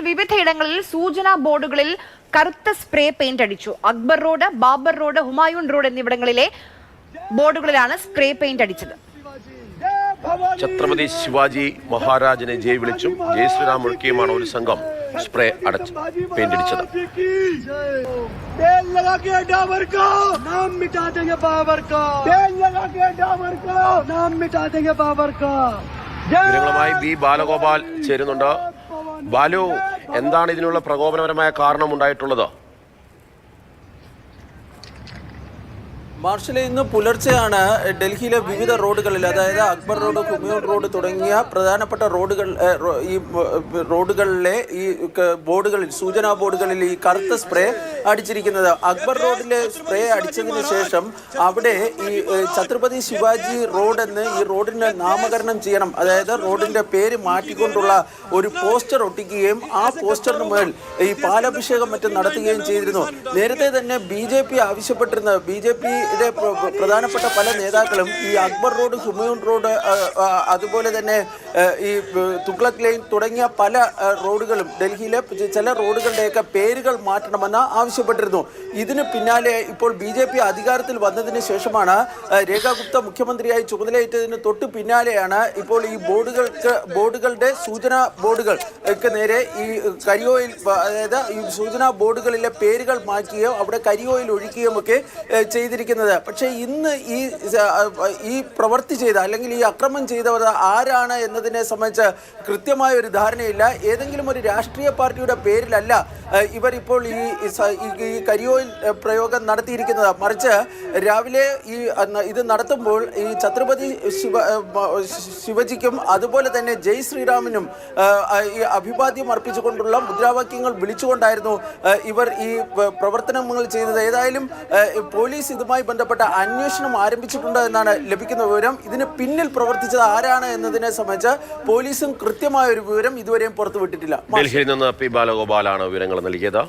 വിവിധയിടങ്ങളിൽ സൂചനാ ബോർഡുകളിൽ കറുത്ത spray paint അടിച്ചു. Akbar road, Babar road, Humayun road എന്നിവിടങ്ങളിലെ ബോർഡുകളിലാണ് സ്പ്രേ പെയിന്റ് അടിച്ചത്. ഛത്രപതി ശിവാജി മഹാരാജിനെ ജയ് വിളിച്ചും ജയ് ശ്രീറാം മുഴക്കിയുമാണ് ഒരു സംഘം സ്പ്രേ അടച്ച് പെയിന്റ് അടിച്ചത്. വിവരങ്ങളുമായി ബി ബാലഗോപാൽ ചേരുന്നുണ്ട്. ബാലു, എന്താണ് ഇതിനുള്ള പ്രകോപനപരമായ കാരണം ഉണ്ടായിട്ടുള്ളത്? മാർഷലെ, ഇന്ന് പുലർച്ചെയാണ് ഡൽഹിയിലെ വിവിധ റോഡുകളിൽ, അതായത് അക്ബർ റോഡ്, ഹുമയൂൺ റോഡ് തുടങ്ങിയ പ്രധാനപ്പെട്ട റോഡുകളിലെ ഈ ബോർഡുകളിൽ, സൂചനാ ബോർഡുകളിൽ ഈ കറുത്ത സ്പ്രേ അടിച്ചിരിക്കുന്നത്. അക്ബർ റോഡിലെ സ്പ്രേ അടിച്ചതിന് ശേഷം അവിടെ ഈ ഛത്രപതി ശിവാജി റോഡ് എന്ന് ഈ റോഡിന് നാമകരണം ചെയ്യണം, അതായത് റോഡിന്റെ പേര് മാറ്റിക്കൊണ്ടുള്ള ഒരു പോസ്റ്റർ ഒട്ടിക്കുകയും ആ പോസ്റ്ററിന് മേൽ ഈ പാലഭിഷേകം മറ്റും നടത്തുകയും ചെയ്തിരുന്നു. നേരത്തെ തന്നെ BJP ആവശ്യപ്പെട്ടിരുന്നത്, BJP പ്രധാനപ്പെട്ട പല നേതാക്കളും ഈ അക്ബർ റോഡ്, ഹുമയൂൺ റോഡ്, അതുപോലെ തന്നെ ഈ തുഗ്ലക് ലൈൻ തുടങ്ങിയ പല റോഡുകളും, ഡൽഹിയിലെ ചില റോഡുകളുടെയൊക്കെ പേരുകൾ മാറ്റണമെന്ന് ആവശ്യപ്പെട്ടിരുന്നു. ഇതിന് പിന്നാലെ ഇപ്പോൾ BJP അധികാരത്തിൽ വന്നതിന് ശേഷമാണ്, രേഖാ ഗുപ്ത മുഖ്യമന്ത്രിയായി ചുമതലയേറ്റതിന് തൊട്ട് പിന്നാലെയാണ് ഇപ്പോൾ ഈ ബോർഡുകളുടെ സൂചനാ ബോർഡുകൾക്ക് നേരെ ഈ കരിയോയിൽ, അതായത് ഈ സൂചനാ ബോർഡുകളിലെ പേരുകൾ മാറ്റുകയോ അവിടെ കരിയോയിൽ ഒഴിക്കുകയും ഒക്കെ ചെയ്തിരിക്കുന്നത്. പക്ഷേ ഇന്ന് ഈ പ്രവൃത്തി ചെയ്ത, അല്ലെങ്കിൽ ഈ അക്രമം ചെയ്തവർ ആരാണ് എന്നതിനെ സംബന്ധിച്ച് കൃത്യമായ ഒരു ധാരണയില്ല. ഏതെങ്കിലും ഒരു രാഷ്ട്രീയ പാർട്ടിയുടെ പേരിലല്ല ഇവർ ഇപ്പോൾ ഈ കരിയോയിൽ പ്രയോഗം നടത്തിയിരിക്കുന്നത്. മറിച്ച് രാവിലെ ഇത് നടത്തുമ്പോൾ ഈ ഛത്രപതി ശിവജിക്കും അതുപോലെ തന്നെ ജയ് ശ്രീറാമിനും ഈ അഭിവാദ്യം അർപ്പിച്ചുകൊണ്ടുള്ള മുദ്രാവാക്യങ്ങൾ വിളിച്ചുകൊണ്ടായിരുന്നു ഇവർ ഈ പ്രവർത്തനങ്ങൾ ചെയ്തത്. ഏതായാലും പോലീസ് ഇതുമായി ബന്ധപ്പെട്ട അന്വേഷണം ആരംഭിച്ചിട്ടുണ്ട് എന്നാണ് ലഭിക്കുന്ന വിവരം. ഇതിന് പിന്നിൽ പ്രവർത്തിച്ചത് ആരാണ് എന്നതിനെ സംബന്ധിച്ച് പോലീസും കൃത്യമായ ഒരു വിവരം ഇതുവരെയും പുറത്തുവിട്ടിട്ടില്ല. ഡൽഹിയിൽ നിന്ന് പി ബാലഗോപാലാണ് വിവരങ്ങൾ നൽകിയത്.